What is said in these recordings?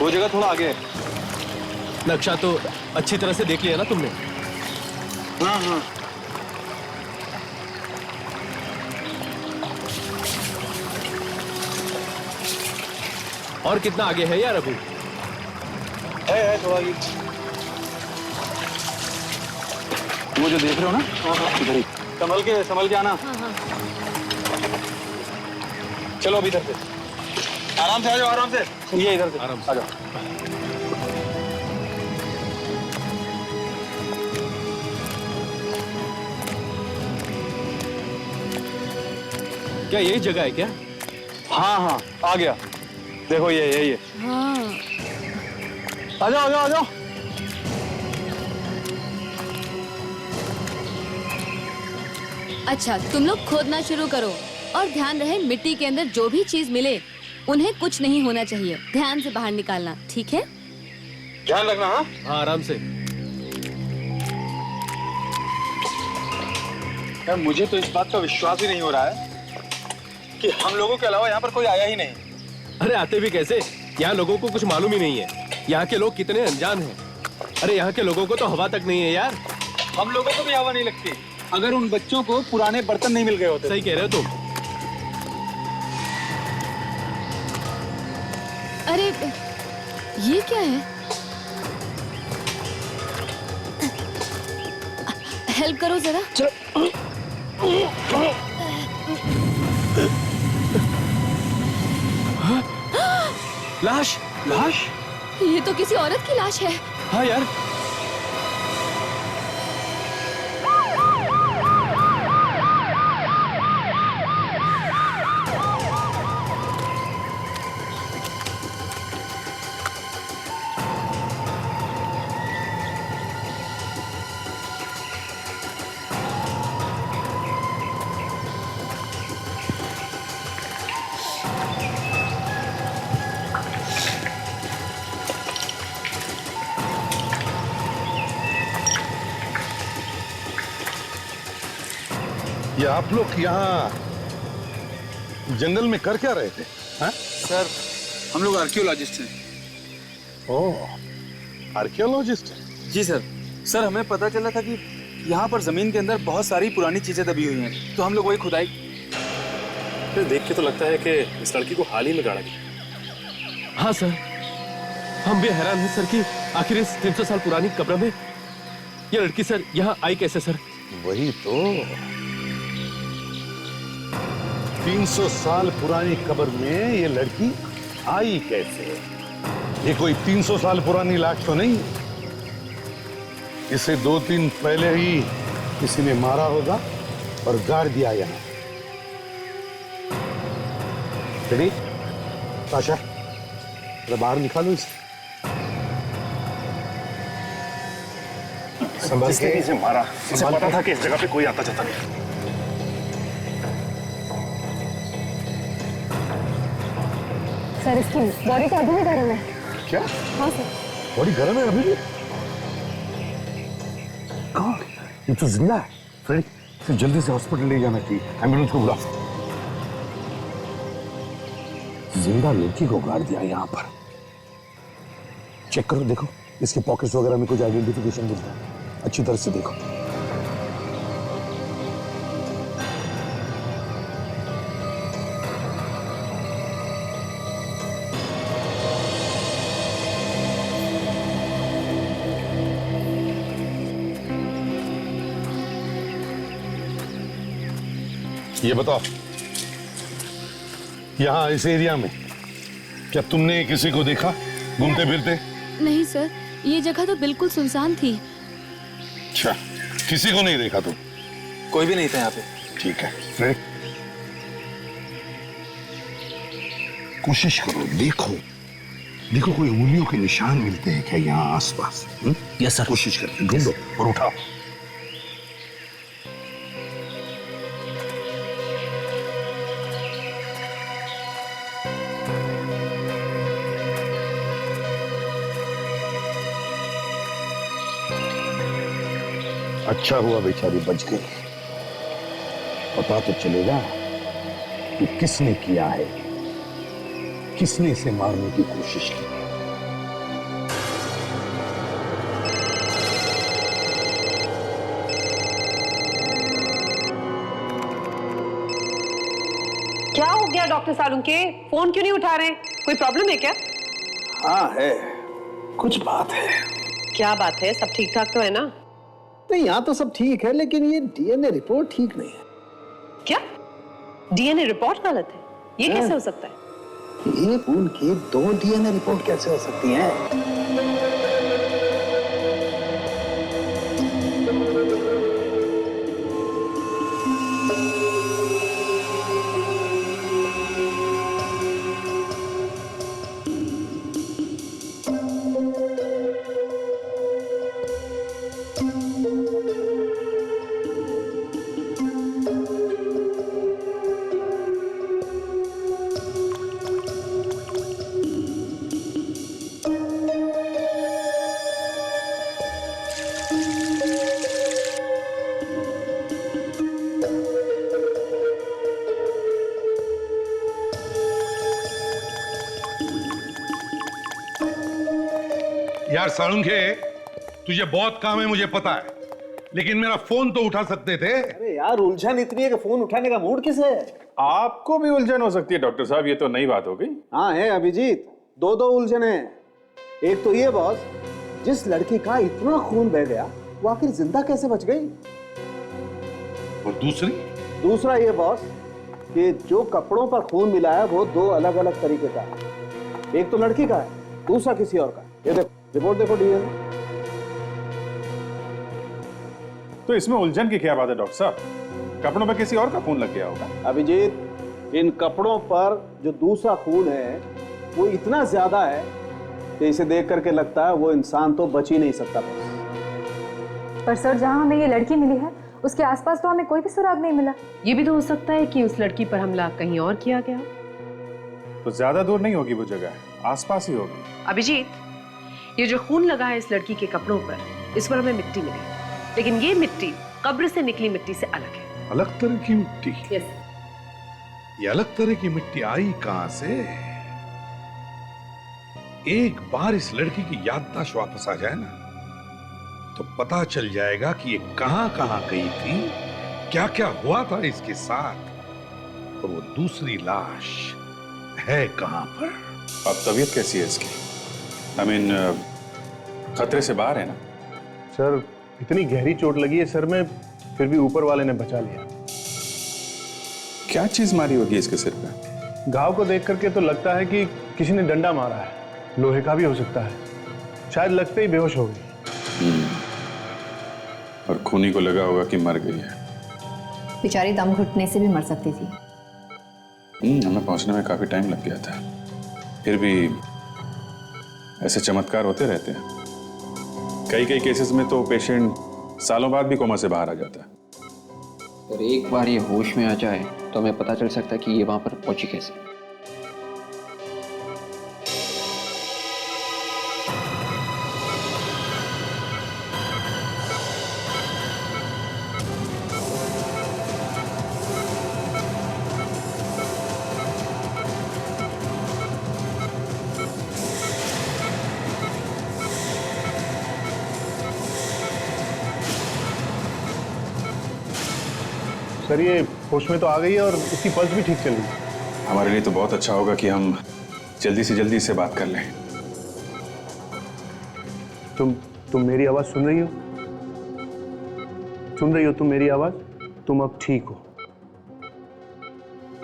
वो जगह थोड़ा आगे है। नक्शा तो अच्छी तरह से देख लिया ना तुमने? हाँ हाँ। और कितना आगे है यार अभी? है थोड़ा आगे। वो जो देख रहे हो ना, इधर ही। संभल के आना। चलो अभी इधर से आराम से आ जाओ, आराम से। ये इधर से आराम से आ जाओ। क्या यही जगह है क्या? हाँ हाँ आ गया, देखो ये यही है। हाँ। आ जाओ आ जाओ आ जाओ। अच्छा, तुम लोग खोदना शुरू करो और ध्यान रहे मिट्टी के अंदर जो भी चीज मिले उन्हें कुछ नहीं होना चाहिए। ध्यान से बाहर निकालना, ठीक है? ध्यान रखना। हाँ हाँ आराम से। यार मुझे तो इस बात का विश्वास ही नहीं हो रहा है कि हम लोगों के अलावा यहाँ पर कोई आया ही नहीं। अरे आते भी कैसे? यहाँ लोगों को कुछ मालूम ही नहीं है। यहाँ के लोग कितने अनजान हैं। अरे यहाँ के लोगों को तो हवा तक नहीं है यार। हम लोगों को भी हवा नहीं लगती अगर उन बच्चों को पुराने बर्तन नहीं मिल गए होते। सही कह रहे हो तुम। अरे ये क्या है? हेल्प करो जरा। लाश। लाश? ये तो किसी औरत की लाश है। हाँ यार। ये आप लोग यहाँ जंगल में कर क्या रहे थे? हाँ? सर हम लोग आर्कियोलॉजिस्ट हैं। ओह, आर्कियोलॉजिस्ट? जी सर। सर हमें पता चला था कि यहाँ पर जमीन के अंदर बहुत सारी पुरानी चीजें दबी हुई हैं, तो हम लोग वही खुदाई। देख के तो लगता है कि इस लड़की को हाल ही में गाड़ा गया। हाँ सर, हम भी हैरान हैं सर कि आखिर इस 300 साल पुरानी कब्र में ये लड़की सर यहाँ आई कैसे सर? वही तो, 300 साल पुरानी कब्र में ये लड़की आई कैसे? ये कोई 300 साल पुरानी लाश तो नहीं। इसे 2 दिन पहले ही किसी ने मारा होगा और गाड़ दिया यहाँ। रेडी? ताशा, जरा बाहर निकालो इसे। संभाल के। इसे मारा, इसे पता था कि इस जगह पे कोई आता जाता नहीं। सर इसकी बॉडी तो अभी भी गर्म है। क्या? हाँ सर। बॉडी गर्म है अभी भी? कहाँ? ये तो जिंदा है। फ्रेडी, इसे जल्दी से हॉस्पिटल ले जाना चाहिए। एम्बुलेंस को बुलाओ। जिंदा लड़की को गाड़ दिया यहाँ पर। चेक करो, देखो इसके पॉकेट्स वगैरह में कुछ आइडेंटिफिकेशन मिलता है। अच्छी तरह से देखो। ये बताओ, यहाँ इस एरिया में क्या तुमने किसी को देखा घूमते फिरते? नहीं सर, ये जगह तो बिल्कुल सुनसान थी। अच्छा, किसी को नहीं देखा तुम? कोई भी नहीं था यहाँ पे। ठीक है, फ्रेड कोशिश करो, देखो देखो कोई उंगलियों के निशान मिलते हैं क्या यहाँ आसपास? Yes sir. कोशिश करके ढूंढो और उठाओ। अच्छा हुआ बेचारी बच गई। पता तो चलेगा कि किसने किया है, किसने इसे मारने की कोशिश की। डॉक्टर सालुंके, फोन क्यों नहीं उठा रहे हैं? कोई प्रॉब्लम है क्या? हाँ है, कुछ बात है। क्या बात है? सब ठीक ठाक तो है ना? नहीं, यहाँ तो सब ठीक है, लेकिन ये डीएनए रिपोर्ट ठीक नहीं है। क्या? डीएनए रिपोर्ट गलत है? ये कैसे हो सकता है? ये खून की 2 डीएनए रिपोर्ट कैसे हो सकती हैं? यार सालुंखे, तुझे बहुत काम है मुझे पता है, लेकिन मेरा फोन तो उठा सकते थे। अरे यार, उलझन इतनी है कि फोन उठाने का मूड किसे है? आपको भी उलझन हो सकती है डॉक्टर साहब, ये तो नई बात हो गई। हाँ है अभिजीत, 2 उलझन है। एक तो ये बॉस, जिस लड़की का इतना खून बह गया वो आखिर जिंदा कैसे बच गई? और दूसरा ये बॉस कि जो कपड़ों पर खून मिला है वो 2 अलग अलग तरीके का है। एक तो लड़की का है, दूसरा किसी और का। ये देखो, रिपोर्ट देखो डीएनए। तो इसमें उलझन की क्या बात है डॉक्टर साहब? कपड़ों पर किसी और का खून लग गया होगा। अभिजीत, इन कपड़ों पर जो दूसरा खून है वो इतना ज्यादा है कि इसे देख करके लगता है वो इंसान तो बच ही नहीं सकता। पर सर, जहाँ हमें ये लड़की मिली है उसके आसपास तो हमें कोई भी सुराग नहीं मिला। ये भी तो हो सकता है कि उस लड़की पर हमला कहीं और किया गया। तो ज्यादा दूर नहीं होगी वो जगह, आसपास ही होगी। अभिजीत, ये जो खून लगा है इस लड़की के कपड़ों पर, इस पर हमें मिट्टी मिली, लेकिन ये मिट्टी कब्र से निकली मिट्टी से अलग है। अलग तरह की मिट्टी? यस। ये अलग तरह की मिट्टी आई कहां से? एक बार इस लड़की की याददाश्त वापस आ जाए ना, तो पता चल जाएगा कि ये कहां कहां गई थी, क्या क्या हुआ था इसके साथ, और वो दूसरी लाश है कहां पर। अब तबीयत कैसी है इसकी? I mean, खतरे से बाहर है ना? सर, इतनी गहरी चोट लगी है सर में, फिर भी ऊपर वाले ने बचा लिया। क्या चीज मारी होगी इसके सिर पे? घाव को देख करके तो लगता है कि किसी ने डंडा मारा है, लोहे का भी हो सकता है। शायद लगते ही बेहोश हो गई। और खूनी को लगा होगा कि मर गई है। बेचारी दम घुटने से भी मर सकती थी। हमें पहुंचने में काफी टाइम लग गया था, फिर भी ऐसे चमत्कार होते रहते हैं। कई केसेस में तो पेशेंट सालों बाद भी कोमा से बाहर आ जाता है। और एक बार ये होश में आ जाए तो हमें पता चल सकता है कि ये वहां पर पहुंची कैसे। सर, ये होश में तो आ गई है और इसकी पल्स भी ठीक चल रही है। हमारे लिए तो बहुत अच्छा होगा कि हम जल्दी से जल्दी इससे बात कर लें। तुम मेरी आवाज सुन रही हो? सुन रही हो तुम मेरी आवाज? तुम अब ठीक हो।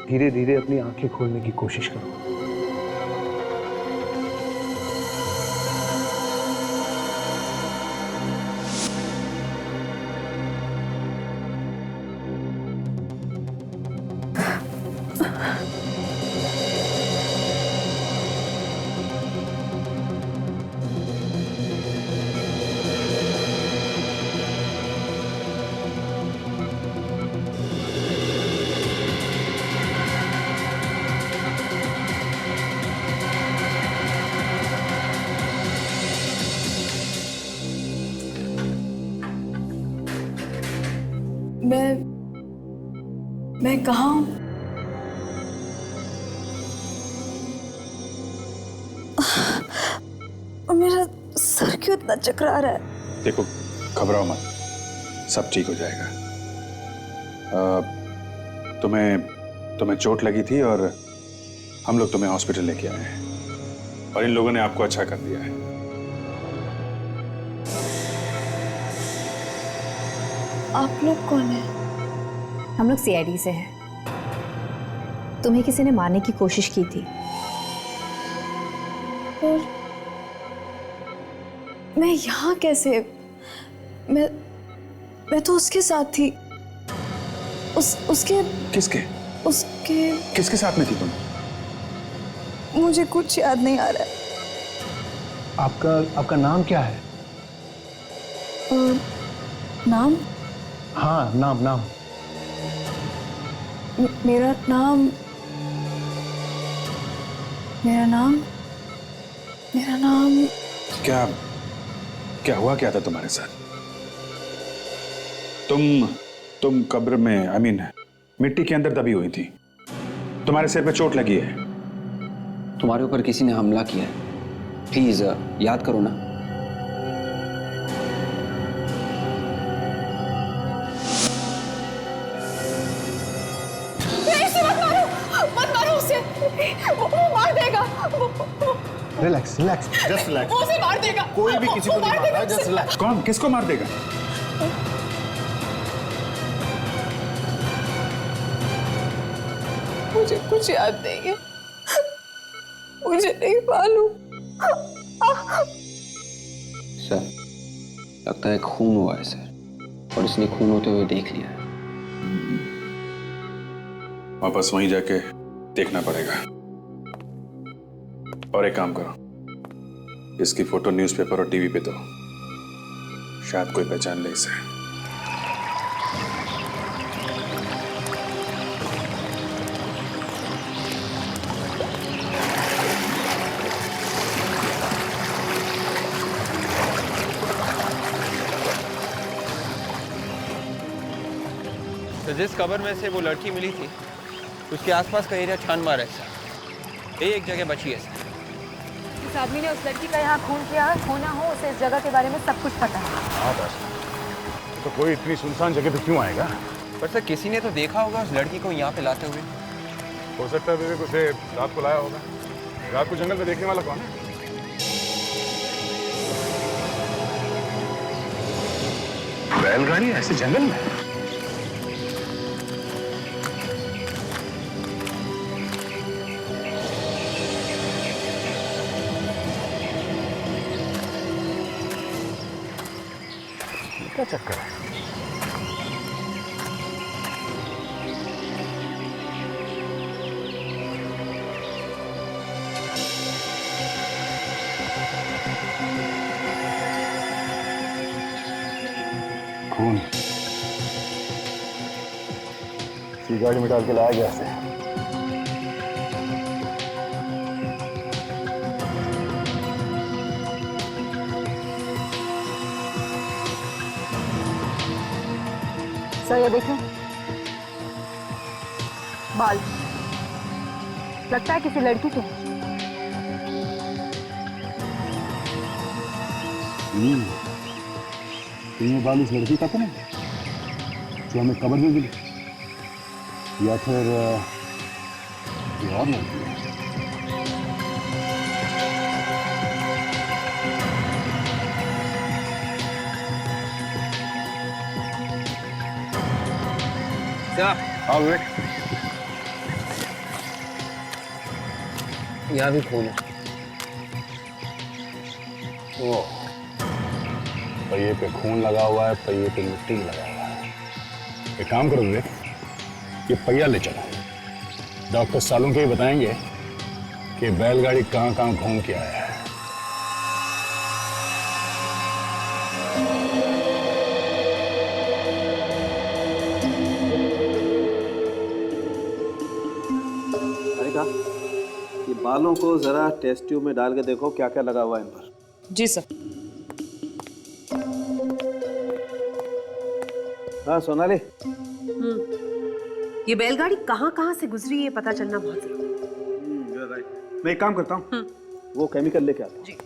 धीरे धीरे अपनी आंखें खोलने की कोशिश करो। मैं कहाँ हूँ? और मेरा सर क्यों इतना चकरा रहा है? देखो, घबराओ मत, सब ठीक हो जाएगा। तुम्हें चोट लगी थी और हम लोग तुम्हें हॉस्पिटल लेके आए हैं और इन लोगों ने आपको अच्छा कर दिया है। आप लोग कौन है? हम लोग सीआईडी से हैं। तुम्हें किसी ने मारने की कोशिश की थी और मैं यहाँ कैसे? मैं तो उसके साथ थी। उसके किसके साथ में थी तुम? मुझे कुछ याद नहीं आ रहा है। आपका नाम क्या है? नाम? हाँ, नाम। मेरा नाम क्या हुआ क्या था तुम्हारे साथ? तुम कब्र में मिट्टी के अंदर दबी हुई थी। तुम्हारे सिर पे चोट लगी है। तुम्हारे ऊपर किसी ने हमला किया है। प्लीज याद करो ना। मत मारो उसे। वो मार देगा। Relax, just relax. वो उसे मार देगा। कोई भी किसी को नहीं मार रहा, जस्ट रिलैक्स। कौन किसको मार देगा? मुझे कुछ याद नहीं है। मुझे नहीं मालूम। सर, लगता है खून हुआ है सर, और इसने खून होते हुए देख लिया है। वापस वहीं जाके देखना पड़ेगा। और एक काम करो, इसकी फोटो न्यूज़पेपर और टीवी पे दो, शायद कोई पहचान ले इसे। तो जिस कब्र में से वो लड़की मिली थी उसके आसपास का एरिया छान मारा है सर। एक जगह बची है सर। इस आदमी ने उस लड़की का यहाँ खून किया होना हो, उसे इस जगह के बारे में सब कुछ पता है। हाँ बस, तो कोई इतनी सुनसान जगह पे क्यों आएगा? पर सर किसी ने तो देखा होगा उस लड़की को यहाँ पे लाते हुए। हो सकता है विवेक उसे रात को लाया होगा। रात को जंगल में देखने वाला कौन है? बैलगाड़ी ऐसे जंगल में? क्या चक्कर है? खून इसी गाड़ी में डाल के लाया गया ऐसे। सर ये देखें, बाल लगता है किसी लड़की के। ये बाल उस लड़की का तो नहीं जो हमें कब्र में मिली, या फिर ये और लड़की है? हाँ विवेक, यहाँ भी खून है। ओ, पहिए पे खून लगा हुआ है, पहिए पे मिट्टी लगा हुआ है। एक काम करो विवेक, ये पहिया ले चलो। डॉक्टर सालों के ही बताएंगे कि बैलगाड़ी कहाँ कहाँ घूम के आया है। ये बालों को जरा टेस्ट ट्यूब में डाल के देखो क्या क्या लगा हुआ है इन पर। जी सर। हाँ सोनाली, ये बैलगाड़ी कहाँ कहाँ से गुजरी है पता चलना बहुत जरूरी है। मैं एक काम करता हूँ, वो केमिकल लेके आता हूँ। जी।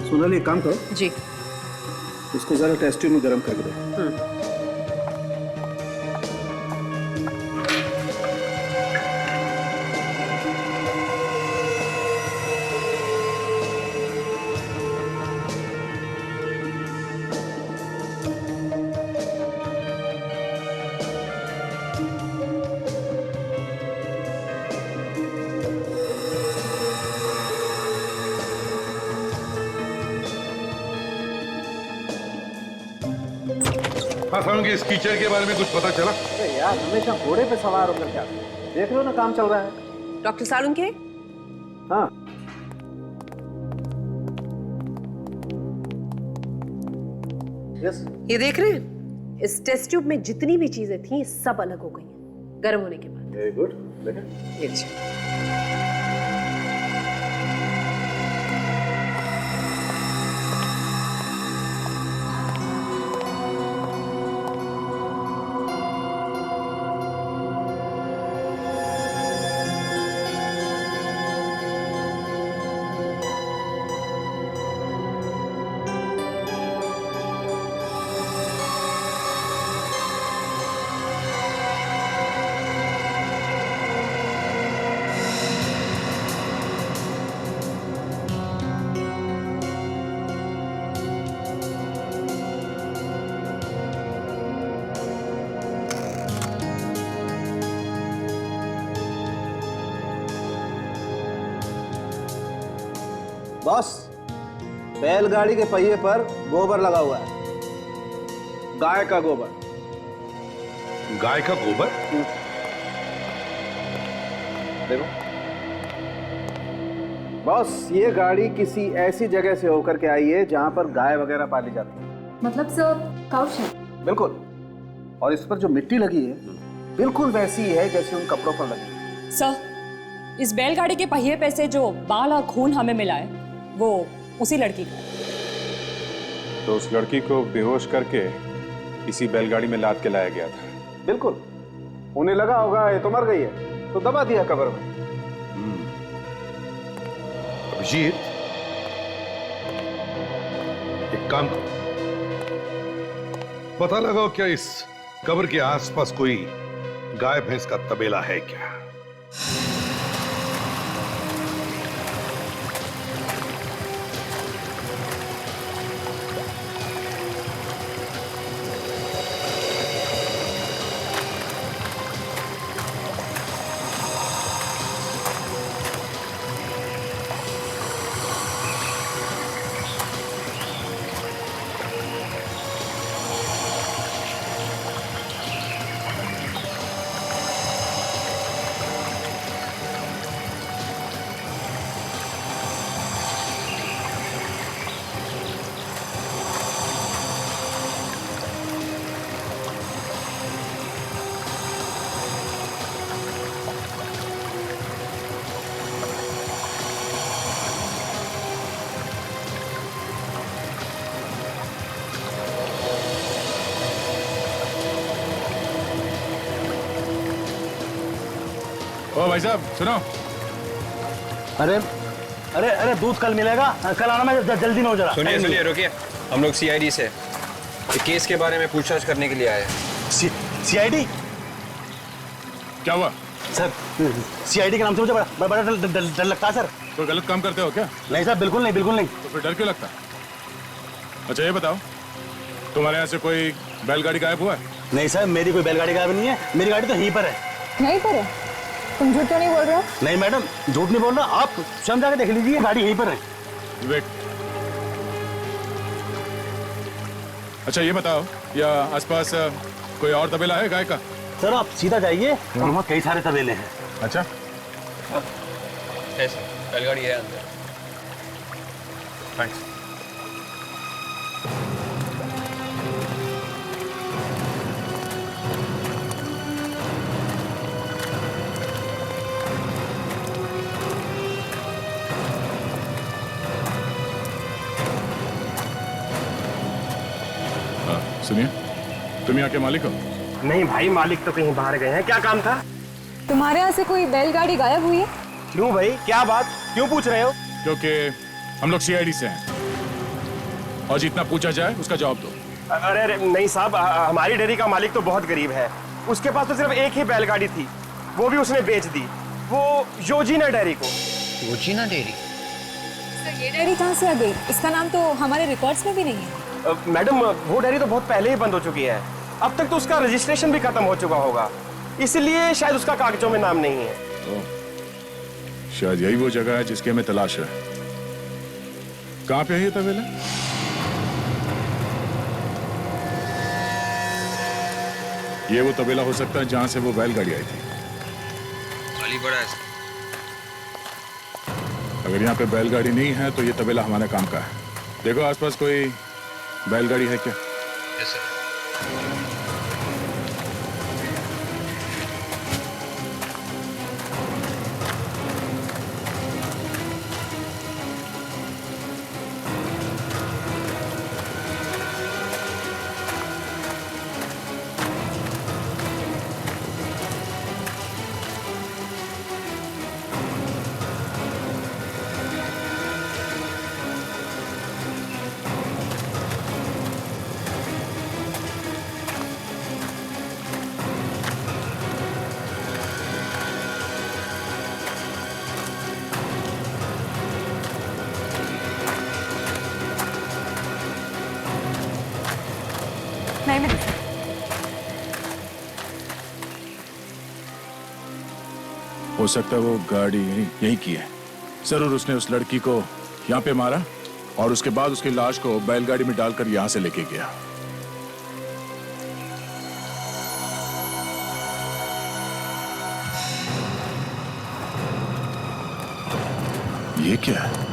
सोनाली, एक काम करो, जी। इसको जरा टेस्ट ट्यूब में गर्म करके दो। हाँ सालुंके, इस कीचड़ के बारे में कुछ पता चला? अरे यार, हमेशा घोड़े पे सवार होकर क्या देख रहे हो ना, काम चल रहा है। डॉक्टर सालुंके। हाँ, यस। ये देख रहे हैं, इस टेस्ट ट्यूब में जितनी भी चीजें थी सब अलग हो गई हैं गर्म होने के बाद। Very good. देखें, ये लीजिए। बॉस, बैलगाड़ी के पहिए पर गोबर लगा हुआ है, गाय का गोबर। गाय का गोबर? देखो बॉस, ये गाड़ी किसी ऐसी जगह से होकर के आई है जहां पर गाय वगैरह पाली जाती है। मतलब सर, काऊ शेड? बिल्कुल। और इस पर जो मिट्टी लगी है बिल्कुल वैसी है जैसे उन कपड़ों पर लगी है। सर, इस बैलगाड़ी के पहिए पे से जो बाल और खून हमें मिला है वो उसी लड़की का। तो उस लड़की को बेहोश करके इसी बैलगाड़ी में लाद के लाया गया था। बिल्कुल। उन्हें लगा होगा ये तो मर गई है, तो दबा दिया कब्र में। अभिजीत, एक काम करो, पता लगाओ क्या इस कब्र के आसपास कोई गाय भैंस का तबेला है क्या? ओ भाई साहब सुनो। अरे अरे अरे, दूध कल मिलेगा, कल आना, मैं जल्दी में हो जरा। सुनिए सुनिए, रुकिए। हम लोग सीआईडी से एक केस के बारे में पूछताछ करने के लिए आए हैं। सीआईडी? क्या हुआ सर? सीआईडी के नाम से मुझे बड़ा डर लगता है सर। कोई गलत काम करते हो क्या? नहीं सर, बिल्कुल नहीं, बिल्कुल नहीं। तो फिर डर क्यों लगता? अच्छा ये बताओ, तुम्हारे यहाँ से कोई बैलगाड़ी गायब हुआ है? नहीं सर, मेरी कोई बैलगाड़ी गायब नहीं है, मेरी गाड़ी तो यहीं पर है। यहीं पर है? तुम झूठ तो नहीं बोल रहे हो? नहीं मैडम, झूठ नहीं बोल रहा, आप स्वयं जाकर देख लीजिए, गाड़ी यहीं पर है। वेट। अच्छा ये बताओ, या आसपास कोई और तबेला है गाय का? सर आप सीधा जाइए, वहाँ कई सारे तबेले हैं। अच्छा ऐसे बैलगाड़ी है अंदर। थैंक्स। हाँ सुनिए, तुम यहाँ के मालिक हो? नहीं भाई, मालिक तो कहीं बाहर गए हैं। क्या काम था? तुम्हारे यहाँ से कोई बैलगाड़ी गायब हुई है? क्यों भाई, क्या बात, क्यों पूछ रहे हो? क्योंकि हम लोग सीआईडी से हैं और जितना पूछा जाए उसका जवाब दो। अरे अरे नहीं साहब, हमारी डेयरी का मालिक तो बहुत गरीब है। उसके पास तो सिर्फ एक ही बैलगाड़ी थी, वो भी उसने बेच दी, वो योजीना डेयरी को। योजीना डेयरी? सर ये डेयरी कहाँ से आ गई? इसका नाम तो हमारे रिकॉर्ड्स में भी नहीं है। मैडम, वो डेयरी तो बहुत पहले ही बंद हो चुकी है। अब तक तो उसका रजिस्ट्रेशन भी खत्म हो चुका होगा, इसलिए शायद उसका कागजों में नाम नहीं है। तो शायद यही वो जगह है जिसकी हमें तलाश है। कहाँ पे है ये तबेला? ये वो तबेला हो सकता है जहां से वो बैलगाड़ी आई थी। अलीगढ़ है। अगर यहाँ पे बैलगाड़ी नहीं है तो ये तबेला हमारे काम का है। देखो आसपास कोई बैलगाड़ी है क्या? Yes sir. नहीं मिली। हो सकता है वो गाड़ी यही की है। जरूर उसने उस लड़की को यहाँ पे मारा और उसके बाद उसकी लाश को बैलगाड़ी में डालकर यहाँ से लेके गया। ये क्या है?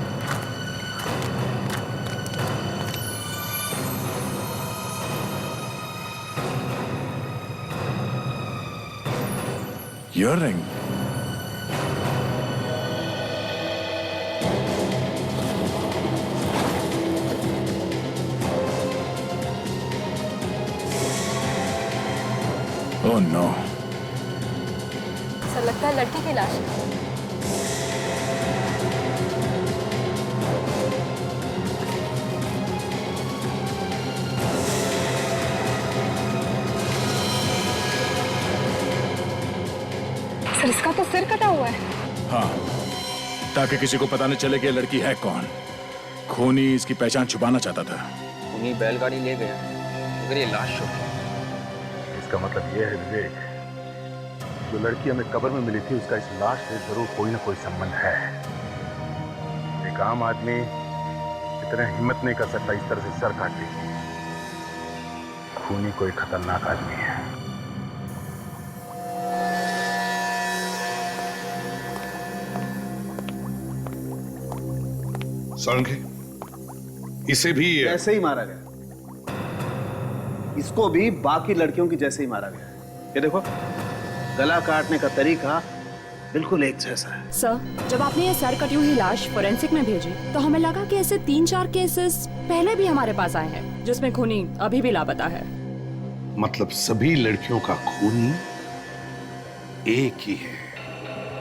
Earring. Oh no. सर लगता है लड़की की लाश है। सर इसका तो सिर कटा हुआ है। हाँ, ताकि किसी को पता न चले कि ये लड़की है कौन। खूनी इसकी पहचान छुपाना चाहता था। उन्हीं बैलगाड़ी ले गया, मगर ये लाश छुप गई। इसका मतलब ये है विवेक, जो लड़की हमें कब्र में मिली थी उसका इस लाश से जरूर कोई ना कोई संबंध है। एक आम आदमी इतना हिम्मत नहीं कर सकता इस तरह से सर काट दे। खूनी कोई खतरनाक आदमी है। सारंगी, इसे भी ऐसे ही मारा गया। इसको भी बाकी लड़कियों की जैसे ही मारा गया है। ये देखो, गला काटने का तरीका बिल्कुल एक जैसा है। सर, जब आपने ये सर कटी हुई लाश फोरेंसिक में भेजी तो हमें लगा कि ऐसे 3-4 केसेस पहले भी हमारे पास आए हैं जिसमें खूनी अभी भी लापता है। मतलब सभी लड़कियों का खूनी एक ही है?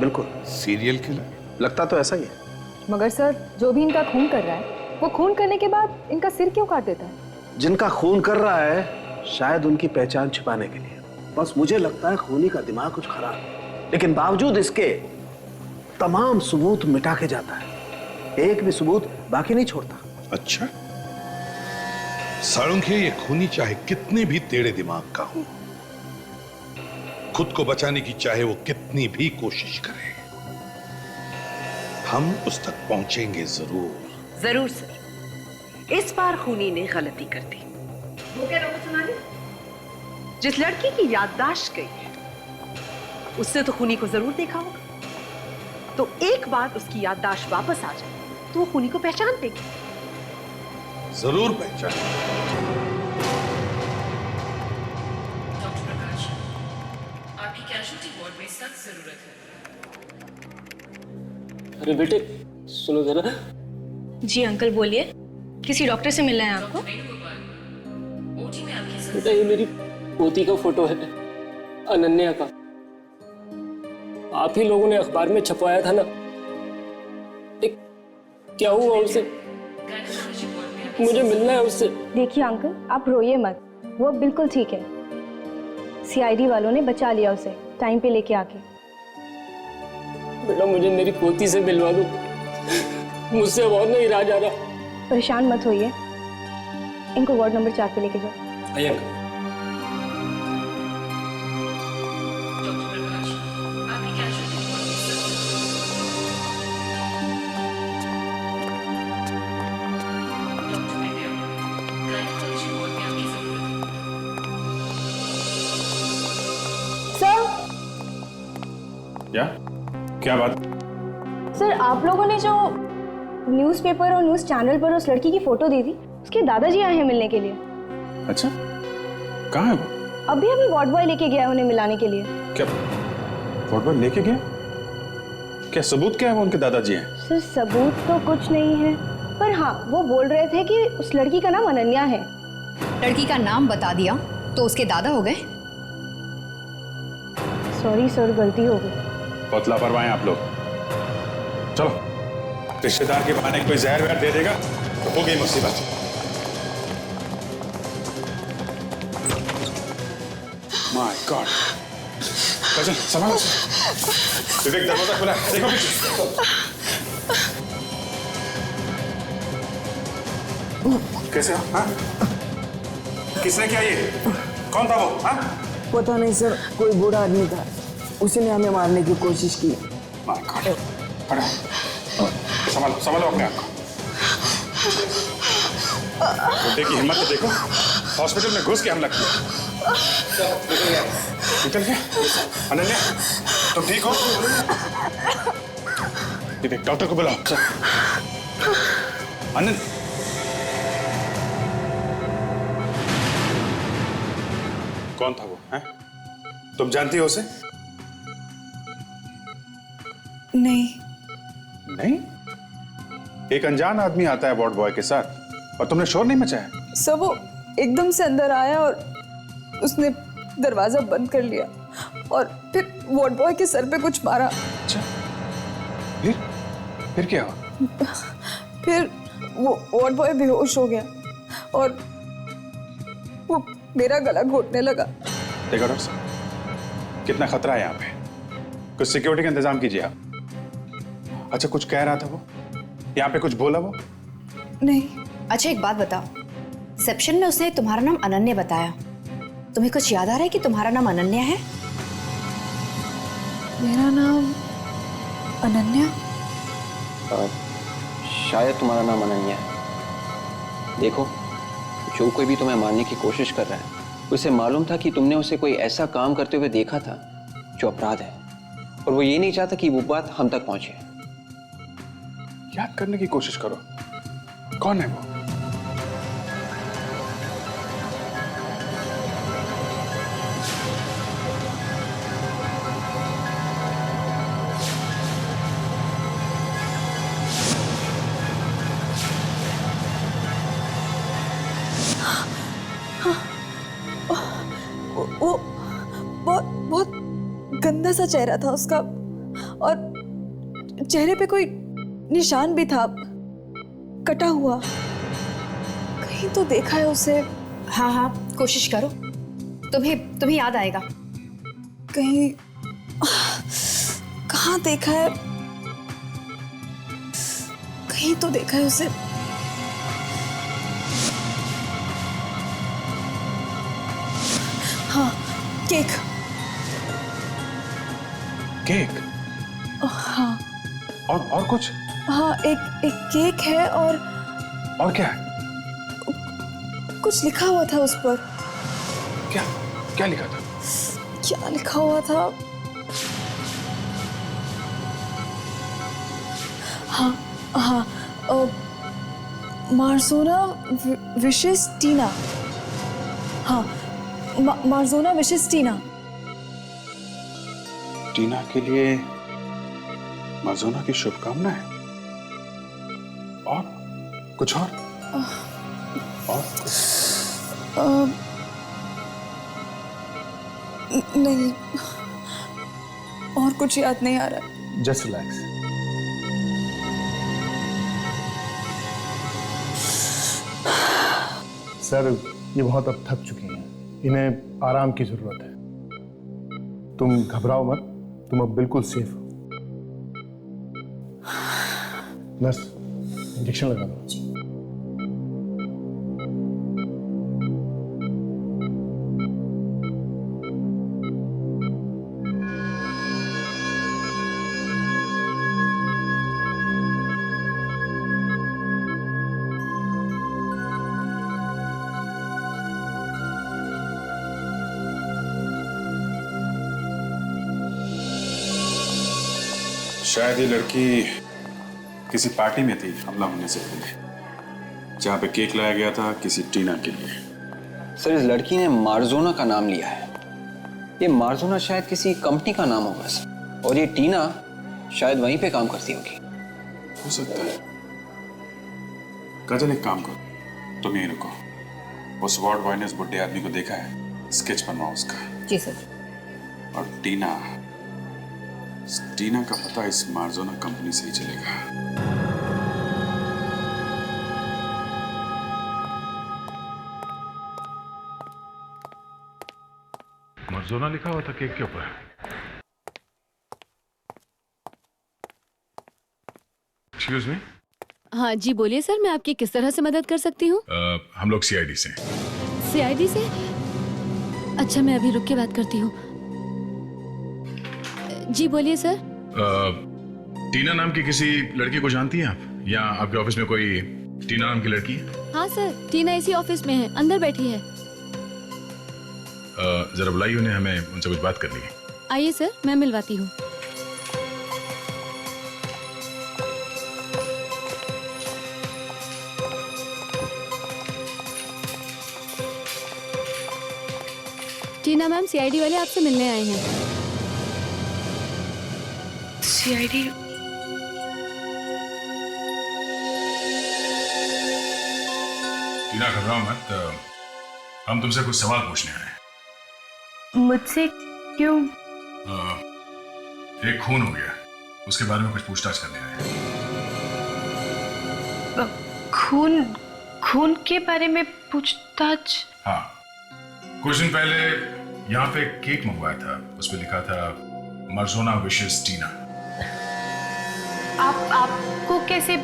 बिल्कुल। Serial killer? लगता तो ऐसा ही है। मगर सर, जो भी इनका खून कर रहा है वो खून करने के बाद इनका सिर क्यों काट देता है? जिनका खून कर रहा है शायद उनकी पहचान छिपाने के लिए। बस मुझे लगता है खूनी का दिमाग कुछ खराब है, लेकिन बावजूद इसके तमाम सबूत मिटा के जाता है। एक भी सबूत बाकी नहीं छोड़ता। अच्छा, सारंगी, ये खूनी चाहे कितने भी टेढ़े दिमाग का हो, खुद को बचाने की चाहे वो कितनी भी कोशिश करे, हम उस तक पहुंचेंगे जरूर। जरूर सर। इस बार खूनी ने गलती कर दी। वो क्या रहा सुना ली? जिस लड़की की याददाश्त गई है उससे तो खूनी को जरूर देखा होगा, तो एक बार उसकी याददाश्त वापस आ जाए तो वो खूनी को पहचान देगी। जरूर पहचान। डॉक्टर प्रकाश, आपकी कैजुअल्टी वार्ड में सख्त जरूरत है। अरे बेटे सुनो जरा। जी अंकल बोलिए, किसी डॉक्टर से मिलना है आपको? ओटी में आपकी बेटा ये मेरी पोती का फोटो है, अनन्या का। आप ही लोगों ने अखबार में छपवाया था ना। क्या हुआ उसे? मुझे मिलना है उससे। देखिए अंकल, आप रोइए मत, वो बिल्कुल ठीक है। सीआईडी वालों ने बचा लिया उसे टाइम पे लेके आके। बेटा मुझे मेरी पोती से मिलवा दो, मुझसे अब और नहीं रहा जा रहा। परेशान मत होइए, इनको वार्ड नंबर 4 पे लेके जाओ। आइए। क्या बात? सर, आप लोगों ने जो न्यूज़पेपर और न्यूज़ चैनल पर उस लड़की की फोटो दी थी, उसके दादाजी आए हैं मिलने के लिए। अच्छा, कहाँ है वो? अभी वार्ड बॉय लेके गया है उन्हें मिलाने के लिए। क्या वार्ड बॉय लेके गया? क्या सबूत क्या है वो उनके दादाजी हैं? सर सबूत तो कुछ नहीं है, पर हाँ वो बोल रहे थे कि उस लड़की का नाम अनन्या है। लड़की का नाम बता दिया तो उसके दादा हो गए? सॉरी सर, गलती हो गई। बहुत लापरवाह हैं आप लोग। चलो, रिश्तेदार के बहाने कोई जहर वहर दे देगा तो हो गई मुसीबत। माय गॉड, कजन संभालो। विवेक, दरवाजा खुला है, देखो पीछे। कैसे हो? हाँ? किसने किया ये? कौन था वो? हाँ? पता नहीं सर, कोई बूढ़ा आदमी था, उसने हमें मारने की कोशिश की। संभालो संभालो अपने आप को। बुड्ढे की हिम्मत तो देखो, हॉस्पिटल में घुस के हमला किया। निकल गया? अनन्या, तुम ठीक हो? विवेक, डॉक्टर को बुलाओ। अनन्या, कौन था वो? है? तुम जानती हो उसे? नहीं। नहीं? एक अनजान आदमी आता है वार्ड बॉय के साथ और तुमने शोर नहीं मचाया? सब वो एकदम से अंदर आया और उसने दरवाजा बंद कर लिया और फिर वार्ड बॉय के सर पे कुछ मारा। अच्छा, फिर क्या हुआ? फिर वो वार्ड बॉय बेहोश हो गया और वो मेरा गला घोटने लगा। देखो डॉक्टर साहब, कितना खतरा है यहाँ पे, कुछ सिक्योरिटी का इंतजाम कीजिए आप। अच्छा, कुछ कह रहा था वो? यहाँ पे कुछ बोला वो? नहीं। अच्छा एक बात बताओ, रिसेप्शन में उसने तुम्हारा नाम अनन्या बताया, तुम्हें कुछ याद आ रहा है कि तुम्हारा नाम अनन्या है? मेरा नाम अनन्या? शायद तुम्हारा नाम अनन्या है। देखो, जो कोई भी तुम्हें मारने की कोशिश कर रहा है, उसे मालूम था कि तुमने उसे कोई ऐसा काम करते हुए देखा था जो अपराध है, और वो ये नहीं चाहता कि वो बात हम तक पहुंचे। याद करने की कोशिश करो, कौन है वो? वो बहुत गंदा सा चेहरा था उसका और चेहरे पे कोई निशान भी था, कटा हुआ। कहीं तो देखा है उसे। हाँ हाँ, कोशिश करो, तुम्हें याद आएगा। कहीं कहाँ देखा है, कहीं तो देखा है उसे। हाँ, केक। केक? हाँ। और कुछ? हाँ, एक केक है और क्या है? कुछ लिखा हुआ था उस पर। क्या लिखा था? क्या लिखा हुआ था? हाँ हाँ, मार्जोना विशेस टीना। हाँ, मार्जोना विशेस टीना। टीना के लिए मार्जोना की शुभकामनाएं और कुछ और? नहीं, और कुछ याद नहीं आ रहा। Just relax. सर, ये बहुत अब थक चुकी हैं, इन्हें आराम की जरूरत है। तुम घबराओ मत, तुम अब बिल्कुल सेफ हो। नर्स, इंजेक्शन लगा दो। शायद ये लड़की किसी पार्टी में थी हमला होने से पहले, जहाँ पे केक लाया गया था किसी टीना के लिए। सर, इस लड़की ने मार्जोना का नाम लिया है। ये मार्जोना शायद किसी कंपनी का नाम होगा सर, और ये टीना शायद वहीं पे काम करती होगी। हो सकता है। काजल, एक काम करो, तुम यहीं रुको। उस वार्ड बॉय ने उस बुढ़े आदमी को देखा है, स्केच बनवाओ उसका। जी सर। और टीना का पता इस मार्जोना कंपनी से ही चलेगा। मार्जोना लिखा हुआ था केक के ऊपर। Excuse me. हाँ जी, बोलिए सर, मैं आपकी किस तरह से मदद कर सकती हूँ? हम लोग सीआईडी से। सीआईडी से? अच्छा, मैं अभी रुक के बात करती हूँ। जी बोलिए सर। टीना नाम की किसी लड़की को जानती हैं आप, या आपके ऑफिस में कोई टीना नाम की लड़की है? हाँ सर, टीना इसी ऑफिस में है, अंदर बैठी है। जरा बुलाइए उन्हें, हमें उनसे कुछ बात करनी है। आइए सर, मैं मिलवाती हूँ। टीना मैम, सीआईडी वाले आपसे मिलने आए हैं। सीआईडी? टीना, घबराओ मत, हम तुमसे कुछ सवाल पूछने आए हैं। मुझसे क्यों? एक खून हो गया, उसके बारे में कुछ पूछताछ करने आए हैं। खून के बारे में पूछताछ? हाँ, कुछ दिन पहले यहाँ पे केक मंगवाया था, उस पर लिखा था मार्जोना विशेस टीना। आपको कैसे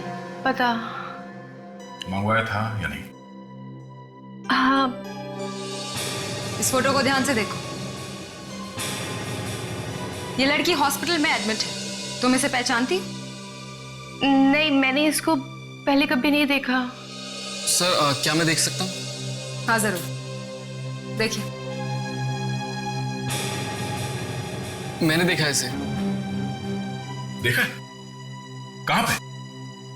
पता? मंगवाया था या नहीं? हाँ। इस फोटो को ध्यान से देखो। ये लड़की हॉस्पिटल में एडमिट है, तुम इसे पहचानती? नहीं, मैंने इसको पहले कभी नहीं देखा। सर, क्या मैं देख सकता हूँ? हाँ जरूर, देखिए। मैंने देखा है इसे। देखा? कहाँ पे?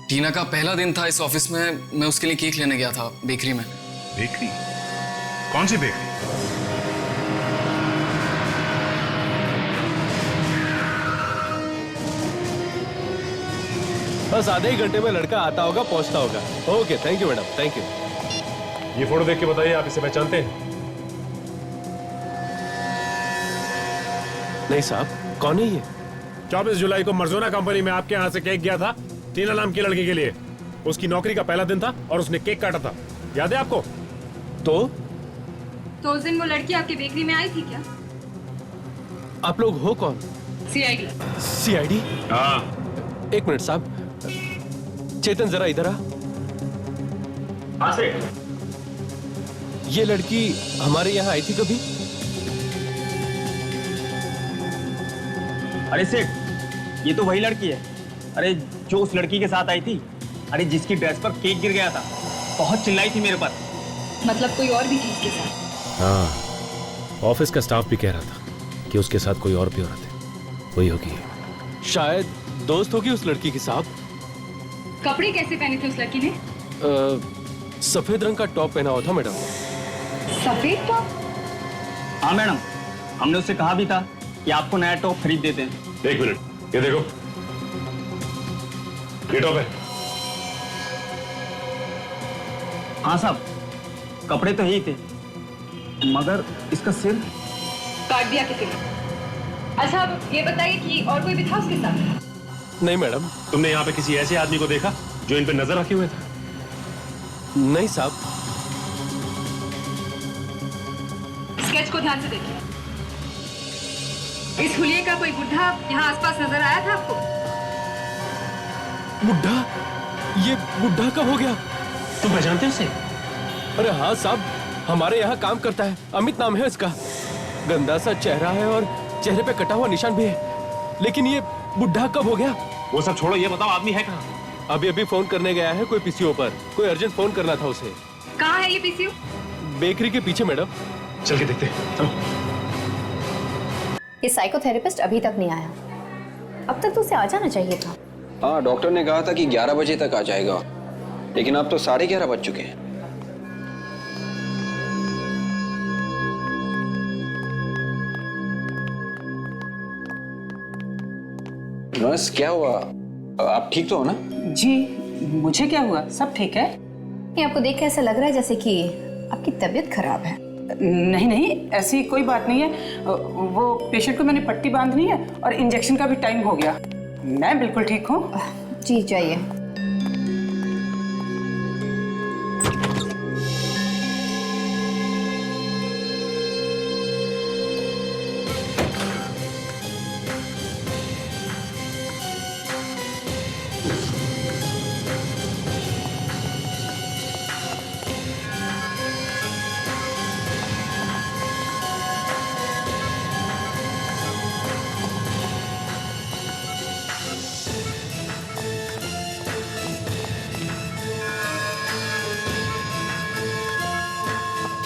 टीना का पहला दिन था इस ऑफिस में, मैं उसके लिए केक लेने गया था बेकरी में। बेकरी? कौन सी बेकरी? बस आधे ही घंटे में लड़का आता होगा, पहुंचता होगा। Okay, thank you madam, thank you. ये फोटो देख के बताइए, आप इसे पहचानते हैं? नहीं साहब, कौन है ये? 24 जुलाई को मर्जोना कंपनी में आपके यहाँ से केक गया था टीना नाम की लड़की के लिए। उसकी नौकरी का पहला दिन था और उसने केक काटा था, याद है आपको? तो उस दिन वो लड़की आपकी बेकरी में आई थी क्या? आप लोग हो कौन? सीआईडी। सीआईडी? हाँ। एक मिनट साहब, चेतन जरा इधर आ। हाँ से। ये लड़की हमारे यहाँ आई थी कभी? अरे सेठ, ये तो वही लड़की है। अरे जो उस लड़की के साथ आई थी, अरे जिसकी ड्रेस पर केक गिर गया था, बहुत चिल्लाई थी मेरे पर। मतलब कोई और भी थी इसके साथ? हाँ, ऑफिस का स्टाफ भी कह रहा था कि उसके साथ कोई और भी औरत है, वही होगी। शायद दोस्त होगी उस लड़की के साथ। कपड़े कैसे पहने थे उस लड़की ने? सफेद रंग का टॉप पहना हुआ था मैडम। सफेद टॉप? हाँ मैडम, हमने उससे कहा भी था कि आपको नया टॉप खरीद देते हैं। एक मिनट, ये देखो, ये टॉप है। हाँ साहब, कपड़े तो यही थे, मगर इसका सिर। काट दिया किसी ने। अच्छा अब ये बताइए कि और कोई भी था उसके साथ? नहीं मैडम, तुमने यहाँ पे किसी ऐसे आदमी को देखा जो इन पे नजर रखे हुए था? नहीं साहब। स्केच को ध्यान से देखिए। इस हुलिये का कोई बुढ़ा यहाँ आसपास नजर आया था आपको? बुढ़ा? ये बुढ़ा कब हो गया? तुम पहचानते हैं उसे? अरे हाँ साहब, हमारे यहाँ काम करता है, अमित नाम है इसका। गंदा सा चेहरा है और चेहरे पे कटा हुआ निशान भी है। लेकिन ये बुढ़ा कब हो गया? वो सब छोड़ो, ये बताओ आदमी है कहाँ? अभी अभी फोन करने गया है कोई पीसीओ पर। कोई अर्जेंट फोन करना था उसे। कहाँ है ये पीसीओ? बेकरी के पीछे मैडम। चल के देखते हैं, चलो। ये साइकोथेरेपिस्ट अभी तक नहीं आया। अब तक तो उसे आ जाना चाहिए था। हाँ, डॉक्टर ने कहा था कि 11 बजे तक आ जाएगा, लेकिन अब तो 11:30 बज चुके हैं। नर्स, क्या हुआ? आप ठीक तो हो ना? जी, मुझे क्या हुआ? सब ठीक है। ये आपको देख के ऐसा लग रहा है जैसे कि आपकी तबीयत खराब है। नहीं नहीं, ऐसी कोई बात नहीं है। वो पेशेंट को मैंने पट्टी बांधनी है और इंजेक्शन का भी टाइम हो गया। मैं बिल्कुल ठीक हूँ। जी जाइए।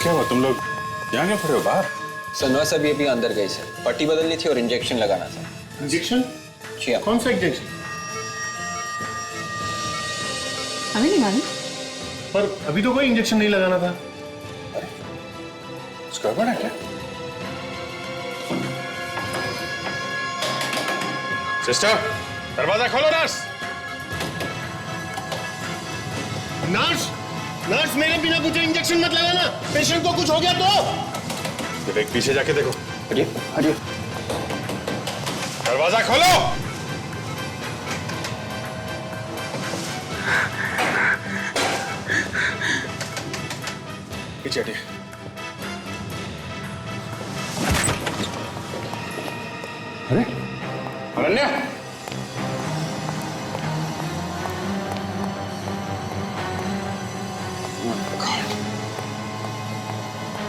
क्या हुआ, तुम लोग यहाँ क्यों खड़े हो बाहर? सर, नर्स अभी अंदर गई सर। पट्टी बदलनी थी और इंजेक्शन लगाना था। इंजेक्शन? जी हाँ। कौन सा इंजेक्शन? हमें नहीं मालूम। पर अभी तो कोई इंजेक्शन नहीं लगाना था। कुछ गड़बड़ है क्या? सिस्टर, दरवाजा खोलो। नर्स, नर्स, नर्स, मेरे बिना पूछे इंजेक्शन मत लगाना। पेशेंट को कुछ हो गया तो? एक पीछे जाके देखो। हटिए, हटिए। दरवाजा खोलो। पीछे हटिए। अरे अनन्या,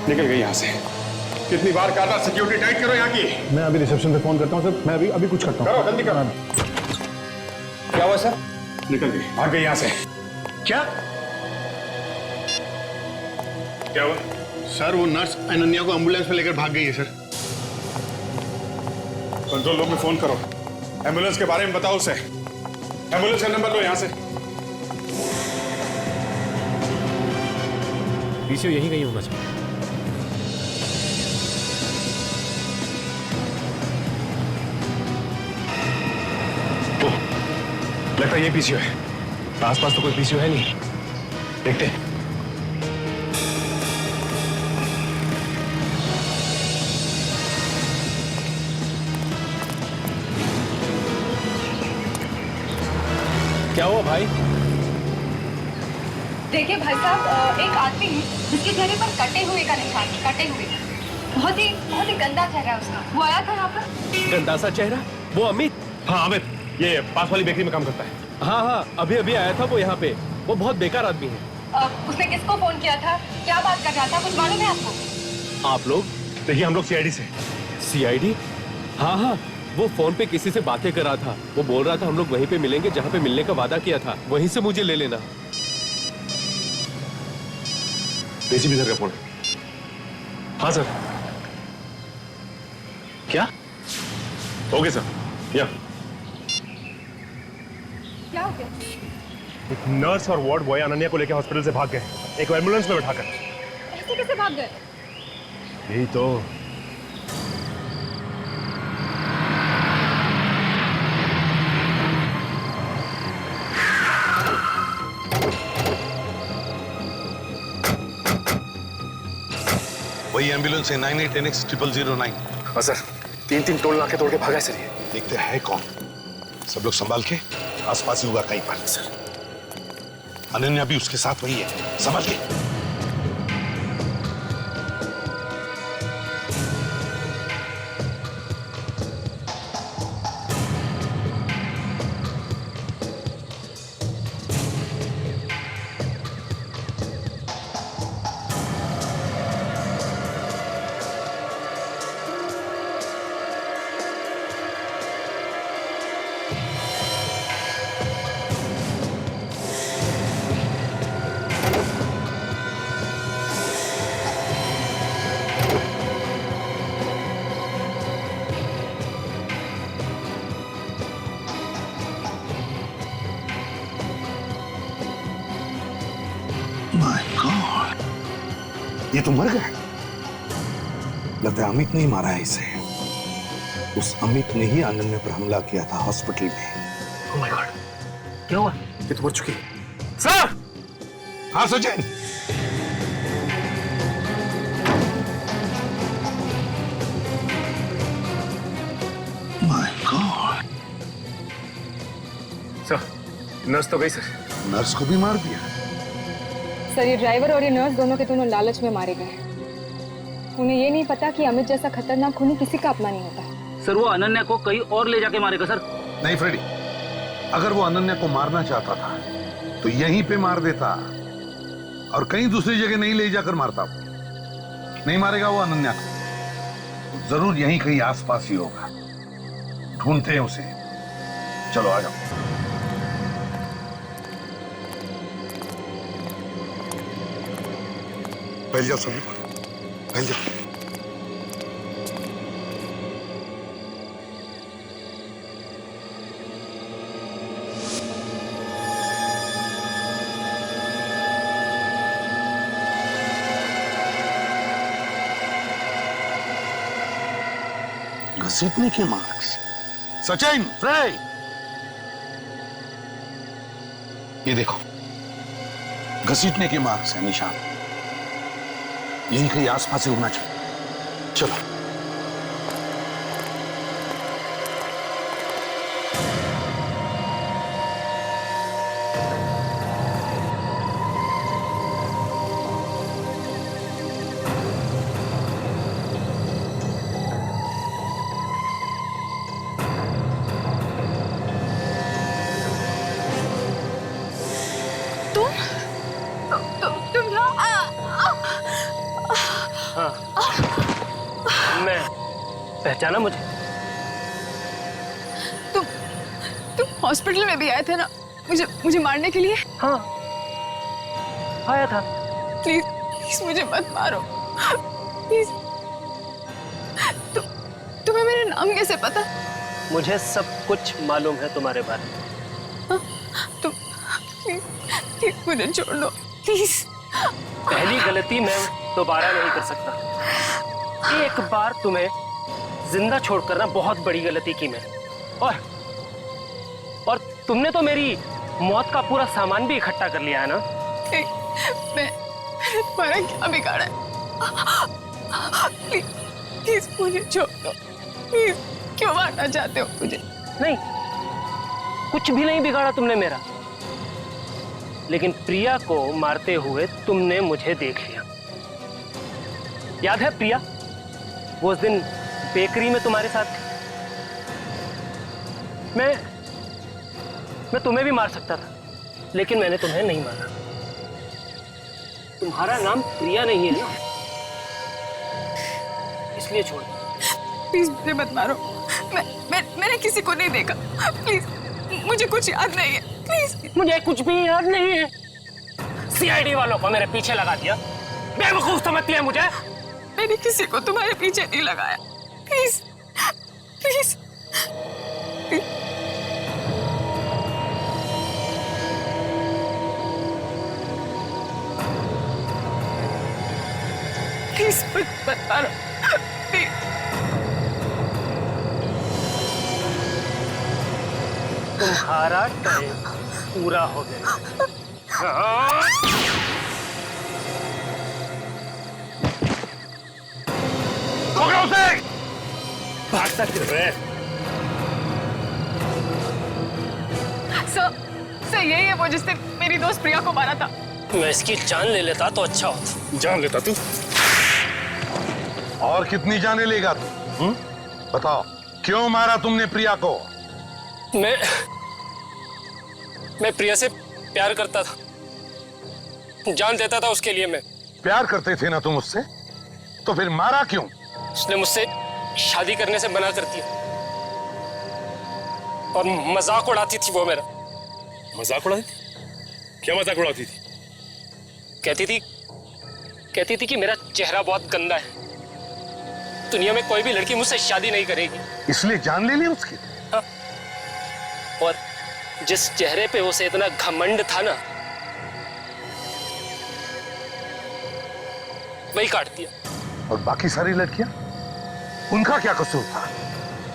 निकल गई यहाँ से। कितनी बार कहा था सिक्योरिटी टाइट करो यहाँ की। मैं अभी रिसेप्शन पे फोन करता हूँ सर। मैं अभी कुछ करता हूँ। करो, जल्दी करो। क्या हुआ सर? निकल गई, भाग गई यहाँ से। क्या? क्या हुआ? सर, वो नर्स अनन्या को एम्बुलेंस पे लेकर भाग गई है सर। कंट्रोल रूम में फोन करो। एम्बुलेंस के बारे में बताओ उसे। एम्बुलेंस का नंबर लो यहाँ से। पीसीओ यहीं कहीं होना चाहिए। लगता है ये पीसीओ है। आसपास तो कोई पीसीओ है नहीं। देखते हैं। क्या हुआ भाई? देखिए भाई साहब, एक आदमी है जिसके चेहरे पर कटे हुए का निशान, कटे हुए। बहुत ही गंदा चेहरा है उसका। वो आया था यहाँ पर। गंदा सा चेहरा? वो अमित? हाँ अमित, ये पास वाली बेकरी में काम करता है। हाँ हाँ, अभी अभी आया था वो यहाँ पे। वो बहुत बेकार आदमी है। उसने किसको फोन किया था? क्या बात कर रहा था? कुछ मालूम है आपको? आप लोग? देखिए, हम लोग सीआईडी से। सीआईडी? हाँ हाँ, वो फोन पे किसी से बातें कर रहा था। वो बोल रहा था हम लोग वहीं पे मिलेंगे जहाँ पे मिलने का वादा किया था। वहीं से मुझे ले लेना। एसीपी सर का फोन। हाँ सर। क्या? Okay sir. या क्या हो गया? एक नर्स और वार्ड बॉय अनन्या को लेकर हॉस्पिटल से भाग गए, एक एम्बुलेंस में बैठाकर। ऐसे कैसे भाग गए? यही तो। वही एम्बुलेंस है 98NX 0009। और सर 3-3 टोल नाके तोड़ के भागा सर ये। देखते हैं कौन। सब लोग संभाल के, आसपास ही होगा कहीं पर। सर अनन्या भी उसके साथ वही है, संभाल के। माय गॉड, ये तो मर गया। लगता है अमित ने ही मारा है इसे। उस अमित ने ही अनन्या पर हमला किया था हॉस्पिटल में। ओह माय गॉड, क्या हुआ? ये तो मर चुकी है। सर! हाँ Sachin. My God. Sir, nurse तो गई सर। नर्स को भी मार दिया? सर, ये ड्राइवर और ये नर्स दोनों के दोनों लालच में मारे गए। उन्हें ये नहीं पता कि अमित जैसा खतरनाक खूनी किसी का अपना नहीं होता। सर, वो अनन्या को कहीं और ले जाके मारेगा सर। नहीं फ्रेडी, अगर वो अनन्या को मारना चाहता था तो यहीं पे मार देता और कहीं दूसरी जगह नहीं ले जाकर मारता। नहीं मारेगा वो अनन्या को, जरूर यहीं कहीं आसपास ही होगा। ढूंढते हैं उसे। चलो आ जाओ। फैल जाओ सभी, फैल जाओ। घसीटने के मार्क्स। सचिन, फ्रेड, ये देखो, घसीटने के मार्क्स है, निशान। यही कहीं आसपास ही होना चाहिए। चलो। तुम हाँ, मैं पहचाना मुझे? तुम हॉस्पिटल में भी आए थे ना मुझे मारने के लिए? हाँ, आया था। प्लीज मुझे मत मारो, प्लीज। तुम्हें मेरा नाम कैसे पता? मुझे सब कुछ मालूम है तुम्हारे बारे में। तुम प्लीज मुझे छोड़ दो, प्लीज। पहली गलती मैं दोबारा नहीं कर सकता। एक बार तुम्हें जिंदा छोड़कर ना बहुत बड़ी गलती की मैंने। और तुमने तो मेरी मौत का पूरा सामान भी इकट्ठा कर लिया है ना? मैंने तुम्हारा क्या बिगाड़ा है? प्लीज मुझे छोड़ दो, प्लीज। क्यों मारना चाहते हो मुझे? नहीं, कुछ भी नहीं बिगाड़ा तुमने मेरा। लेकिन प्रिया को मारते हुए तुमने मुझे देख लिया। याद है प्रिया, वो उस दिन बेकरी में तुम्हारे साथ थी? मैं तुम्हें भी मार सकता था, लेकिन मैंने तुम्हें नहीं मारा। तुम्हारा नाम प्रिया नहीं है ना, इसलिए छोड़ दो। प्लीज मुझे मत मारो। मैंने किसी को नहीं देखा। प्लीज, मुझे कुछ याद नहीं है। प्लीज। मुझे कुछ भी याद नहीं है। सीआईडी वालों को मेरे पीछे लगा दिया। बेवकूफ समझती है मुझे। मैंने किसी को तुम्हारे पीछे नहीं लगाया। प्लीज प्लीज प्लीज मत मारो। तुम्हारा टाइम पूरा हो गया। पकड़ो उसे! सर यही है वो जिसने मेरी दोस्त प्रिया को मारा था। मैं इसकी जान ले लेता तो अच्छा होता। जान लेता तू? और कितनी जाने लेगा तू? बताओ, क्यों मारा तुमने प्रिया को? मैं प्रिया से प्यार करता था, जान देता था उसके लिए। मैं प्यार करते थे ना तुम उससे, तो फिर मारा क्यों? उसने मुझसे शादी करने से मना कर दिया और मजाक उड़ाती थी वो मेरा। मजाक उड़ाती थी? क्या मजाक उड़ाती थी? कहती थी कि मेरा चेहरा बहुत गंदा है, दुनिया में कोई भी लड़की मुझसे शादी नहीं करेगी। इसलिए जान ले ली उसकी? हाँ। और जिस चेहरे पे उसे इतना घमंड था ना, वही काट दिया। और बाकी सारी लड़कियां, उनका क्या कसूर था?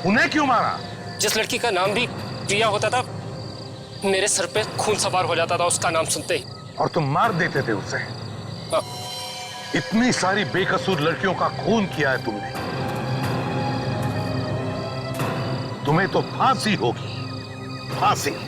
उन्हें क्यों मारा? जिस लड़की का नाम भी प्रिया होता था, मेरे सर पे खून सवार हो जाता था उसका नाम सुनते ही। और तुम मार देते थे उसे? हाँ। इतनी सारी बेकसूर लड़कियों का खून किया है तुमने, तुम्हें तो फांसी होगी, फांसी।